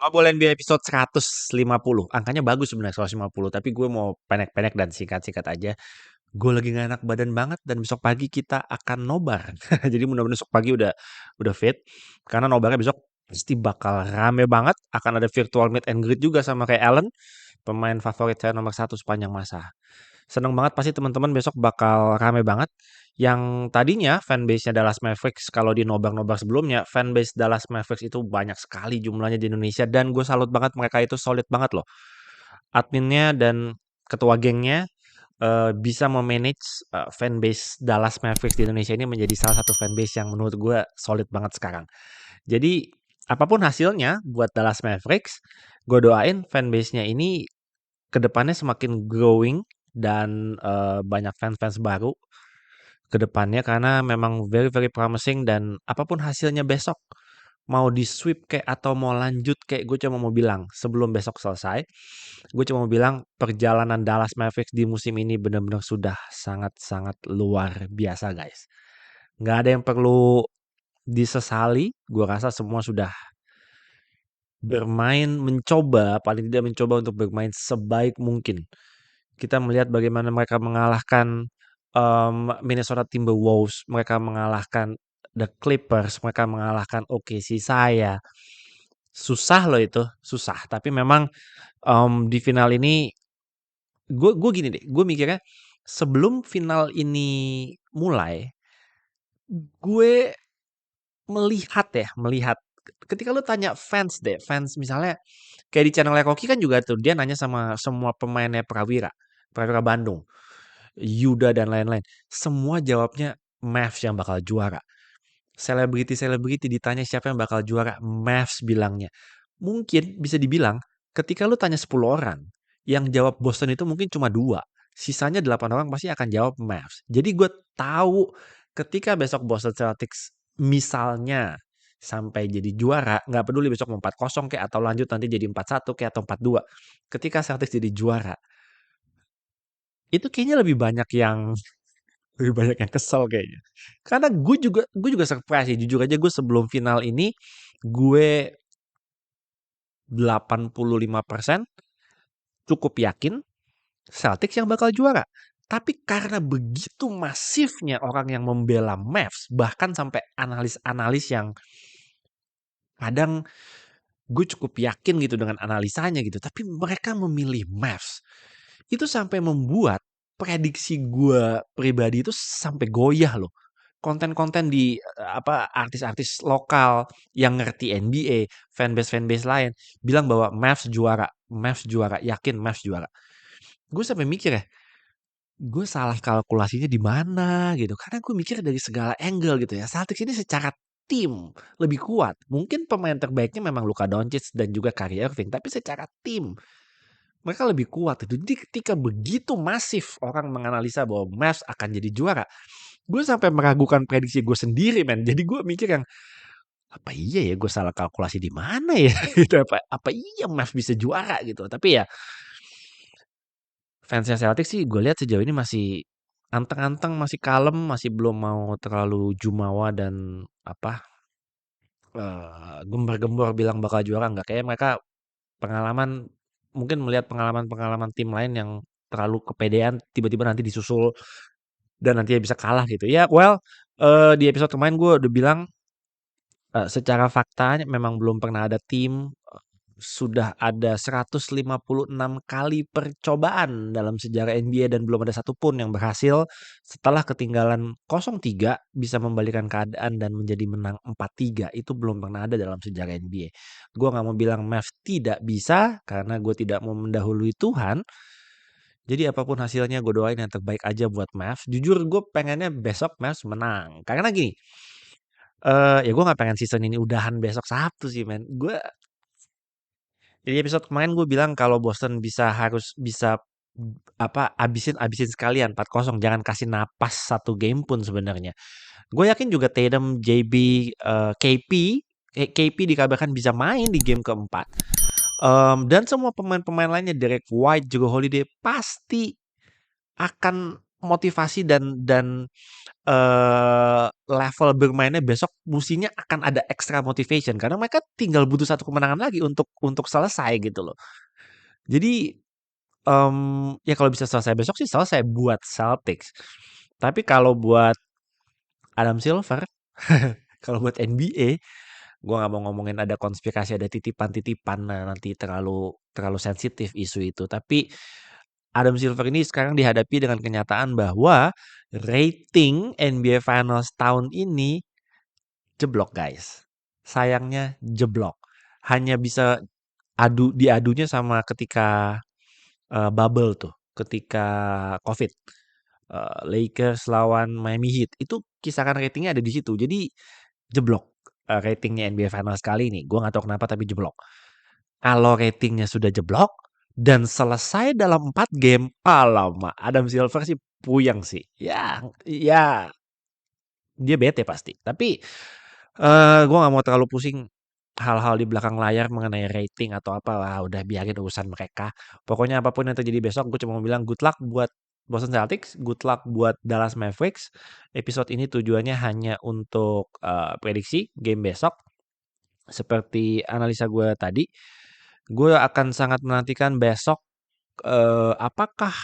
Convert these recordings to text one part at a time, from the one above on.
Ngobrol NBA episode 150. Angkanya bagus sebenarnya 150, tapi gue mau pendek-pendek dan singkat-singkat aja. Gue lagi gak enak badan banget dan besok pagi kita akan nobar. Jadi mudah-mudahan besok pagi udah fit karena nobarnya besok pasti bakal rame banget. Akan ada virtual meet and greet juga sama kayak Allen, pemain favorit saya nomor satu sepanjang masa. Seneng banget pasti teman-teman besok bakal rame banget. Yang tadinya fanbase-nya Dallas Mavericks kalau di nobar-nobar sebelumnya, fanbase Dallas Mavericks itu banyak sekali jumlahnya di Indonesia dan gue salut banget mereka itu solid banget loh. Adminnya dan ketua gengnya bisa memanage fanbase Dallas Mavericks di Indonesia ini menjadi salah satu fanbase yang menurut gue solid banget sekarang. Jadi apapun hasilnya buat Dallas Mavericks, gue doain fanbase-nya ini kedepannya semakin growing dan banyak fans-fans baru ke depannya karena memang very very promising dan apapun hasilnya besok mau di sweep kayak atau mau lanjut kayak gue cuma mau bilang sebelum besok selesai gue cuma mau bilang perjalanan Dallas Mavericks di musim ini benar-benar sudah sangat-sangat luar biasa guys, nggak ada yang perlu disesali. Gue rasa semua sudah bermain mencoba paling tidak mencoba untuk bermain sebaik mungkin. Kita melihat bagaimana mereka mengalahkan Minnesota Timberwolves, mereka mengalahkan The Clippers, mereka mengalahkan OKC saya. Susah loh itu, susah. Tapi memang di final ini gue gini deh, gue mikirnya sebelum final ini mulai, gue melihat ketika lu tanya fans deh, fans misalnya kayak di channelnya Koki kan juga tuh dia nanya sama semua pemainnya Prawira Bandung, Yuda dan lain-lain. Semua jawabnya Mavs yang bakal juara. Selebriti-selebriti ditanya siapa yang bakal juara, Mavs bilangnya. Mungkin bisa dibilang ketika lu tanya 10 orang, yang jawab Boston itu mungkin cuma 2. Sisanya 8 orang pasti akan jawab Mavs. Jadi gue tahu ketika besok Boston Celtics misalnya sampai jadi juara, nggak peduli besok mau 4-0 kayak atau lanjut nanti jadi 4-1 kayak atau 4-2. Ketika Celtics jadi juara, itu kayaknya lebih banyak yang kesel kayaknya. Karena gue juga surprise sih, jujur aja gue sebelum final ini gue 85% cukup yakin Celtics yang bakal juara. Tapi karena begitu masifnya orang yang membela Mavs, bahkan sampai analis-analis yang kadang gue cukup yakin gitu dengan analisanya gitu, tapi mereka memilih Mavs. Itu sampai membuat prediksi gue pribadi itu sampai goyah loh. Konten-konten di apa artis-artis lokal yang ngerti NBA, fanbase-fanbase lain bilang bahwa Mavs juara, yakin Mavs juara. Gue sampai mikir ya, gue salah kalkulasinya di mana gitu. Karena gue mikir dari segala angle gitu ya. Celtics ini secara tim lebih kuat. Mungkin pemain terbaiknya memang Luka Doncic dan juga Kyrie Irving, tapi secara tim mereka lebih kuat itu. Jadi ketika begitu masif orang menganalisa bahwa Mavs akan jadi juara, gue sampai meragukan prediksi gue sendiri, men. Jadi gue mikir yang apa iya ya gue salah kalkulasi di mana ya gitu, apa iya Mavs bisa juara gitu. Tapi ya fansnya Celtics sih gue lihat sejauh ini masih anteng-anteng, masih kalem, masih belum mau terlalu jumawa dan apa gembar-gembor bilang bakal juara, nggak. Kayak mereka pengalaman mungkin melihat pengalaman-pengalaman tim lain yang terlalu kepedean tiba-tiba nanti disusul dan nantinya bisa kalah gitu. Ya, well, di episode kemarin gue udah bilang secara faktanya memang belum pernah ada tim sudah ada 156 kali percobaan dalam sejarah NBA dan belum ada satupun yang berhasil setelah ketinggalan 0-3 bisa membalikan keadaan dan menjadi menang 4-3. Itu belum pernah ada dalam sejarah NBA. Gue nggak mau bilang Mavs tidak bisa karena gue tidak mau mendahului Tuhan. Jadi apapun hasilnya gue doain yang terbaik aja buat Mavs. Jujur gue pengennya besok Mavs menang. Karena gini, ya gue nggak pengen season ini udahan besok Sabtu sih, men. Di episode kemarin gue bilang kalau Boston harus bisa apa abisin sekalian 4-0, jangan kasih napas satu game pun sebenarnya. Gue yakin juga Tatum, JB, KP dikabarkan bisa main di game keempat. Dan semua pemain-pemain lainnya Derek White juga Holiday pasti akan motivasi level bermainnya besok mestinya akan ada extra motivation karena mereka tinggal butuh satu kemenangan lagi untuk selesai gitu loh. Jadi, ya kalau bisa selesai besok sih selesai buat Celtics. Tapi kalau buat Adam Silver, kalau buat NBA, gua nggak mau ngomongin ada konspirasi, ada titipan-titipan, nah nanti terlalu terlalu sensitif isu itu. Tapi Adam Silver ini sekarang dihadapi dengan kenyataan bahwa rating NBA Finals tahun ini jeblok, guys. Sayangnya jeblok. Hanya bisa diadunya sama ketika bubble tuh, ketika COVID. Lakers lawan Miami Heat itu kisaran ratingnya ada di situ. Jadi jeblok ratingnya NBA Finals kali ini. Gue nggak tahu kenapa tapi jeblok. Kalau ratingnya sudah jeblok dan selesai dalam 4 game, alamak, Adam Silver sih puyeng sih. Ya, ya dia bete pasti. Tapi gue nggak mau terlalu pusing hal-hal di belakang layar mengenai rating atau apa. Wah, udah biarin urusan mereka. Pokoknya apapun yang terjadi besok, gue cuma mau bilang good luck buat Boston Celtics, good luck buat Dallas Mavericks. Episode ini tujuannya hanya untuk prediksi game besok. Seperti analisa gue tadi, gue akan sangat menantikan besok apakah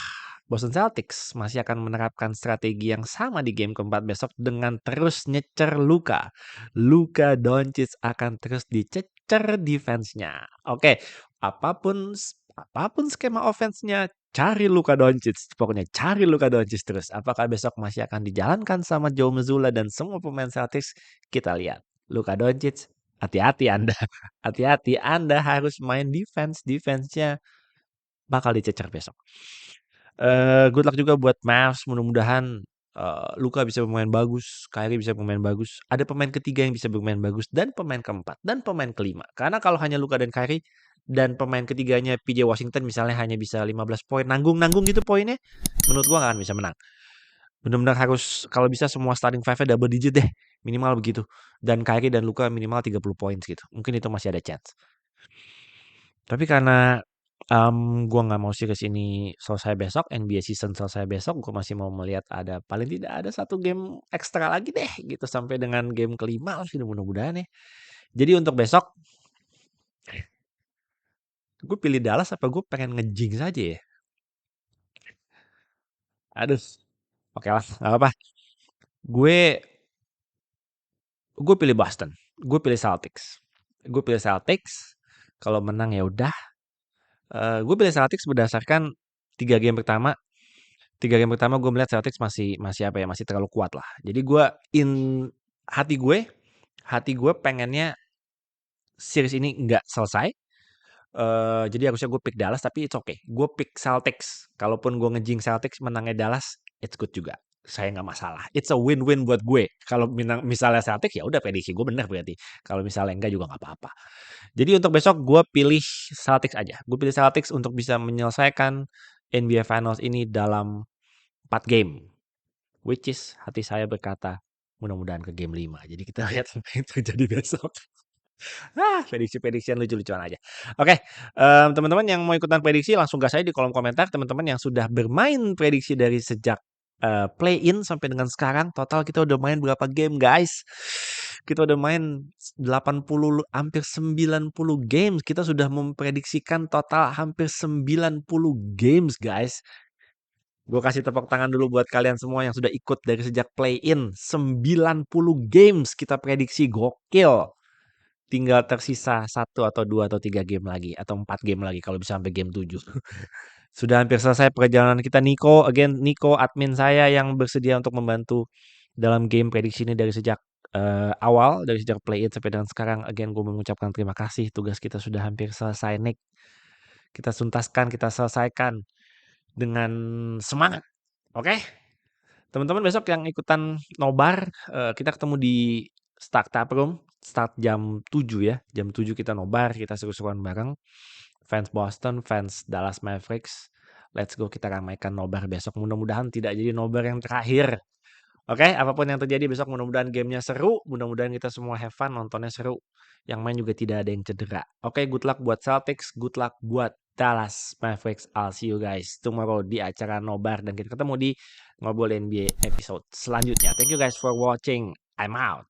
Boston Celtics masih akan menerapkan strategi yang sama di game keempat besok dengan terus nyecer Luka. Luka Doncic akan terus dicecer defense-nya. Oke, apapun skema offense-nya, cari Luka Doncic. Pokoknya cari Luka Doncic terus. Apakah besok masih akan dijalankan sama Joe Mazzulla dan semua pemain Celtics? Kita lihat. Luka Doncic, hati-hati Anda. Hati-hati Anda harus main defense. Defense-nya bakal dicecer besok. Good luck juga buat Mavs, mudah-mudahan Luka bisa bermain bagus, Kyrie bisa bermain bagus, ada pemain ketiga yang bisa bermain bagus, dan pemain keempat, dan pemain kelima. Karena kalau hanya Luka dan Kyrie, dan pemain ketiganya PJ Washington misalnya hanya bisa 15 poin, nanggung-nanggung gitu poinnya, menurut gua nggak akan bisa menang. Benar-benar harus kalau bisa semua starting five-nya double digit deh, minimal begitu. Dan Kyrie dan Luka minimal 30 poin gitu. Mungkin itu masih ada chance. Tapi karena gua nggak mau series ini selesai besok, NBA season selesai besok, gua masih mau melihat ada paling tidak ada satu game ekstra lagi deh gitu sampai dengan game kelima lah gitu mudah-mudahan ya. Jadi untuk besok, gue pilih Dallas apa gue pengen ngejinx saja ya? Aduh, oke lah, nggak apa-apa. Gue gue pilih Boston, gue pilih Celtics, gue pilih Celtics. Kalau menang ya udah. Gue pilih Celtics berdasarkan tiga game pertama. Tiga game pertama gue melihat Celtics masih masih apa ya masih terlalu kuat lah. Jadi gue in hati gue hati gue pengennya series ini nggak selesai. Jadi harusnya gue pick Dallas tapi it's okay. Gue pick Celtics. Kalaupun gue ngejing Celtics menangnya Dallas, it's good juga. Saya nggak masalah. It's a win-win buat gue. Kalau misalnya Celtics ya udah prediksi gue bener berarti. Kalau misalnya enggak juga nggak apa-apa. Jadi untuk besok gue pilih Celtics aja. Gue pilih Celtics untuk bisa menyelesaikan NBA Finals ini dalam 4 game. Which is hati saya berkata mudah-mudahan ke game 5. Jadi kita lihat apa yang terjadi besok. Prediksi-prediksi lucu-lucuan aja. Oke, teman-teman yang mau ikutan prediksi langsung gas aja di kolom komentar. Teman-teman yang sudah bermain prediksi dari sejak play-in sampai dengan sekarang, total kita udah main berapa game, guys? Kita udah main 80 hampir 90 games. Kita sudah memprediksikan total hampir 90 games, guys. Gue kasih tepuk tangan dulu buat kalian semua yang sudah ikut dari sejak play-in. 90 games kita prediksi, gokil. Tinggal tersisa 1 atau 2 atau 3 game lagi atau 4 game lagi kalau bisa sampai game 7. Sudah hampir selesai perjalanan kita. Nico admin saya yang bersedia untuk membantu dalam game prediksi ini dari sejak awal, dari sejak play-in sampai dengan sekarang. Again gue mengucapkan terima kasih. Tugas kita sudah hampir selesai, Nick. Kita tuntaskan, kita selesaikan dengan semangat. Oke? Teman-teman besok yang ikutan nobar, kita ketemu di Startup Room, start jam 7 ya. Jam 7 kita nobar, kita seru-seruan bareng. Fans Boston, fans Dallas Mavericks. Let's go kita ramaikan nobar besok. Mudah-mudahan tidak jadi nobar yang terakhir. Oke, apapun yang terjadi besok mudah-mudahan gamenya seru. Mudah-mudahan kita semua have fun, nontonnya seru. Yang main juga tidak ada yang cedera. Oke, good luck buat Celtics, good luck buat Dallas Mavericks. I'll see you guys tomorrow di acara nobar, dan kita ketemu di Ngobrol NBA episode selanjutnya. Thank you guys for watching. I'm out.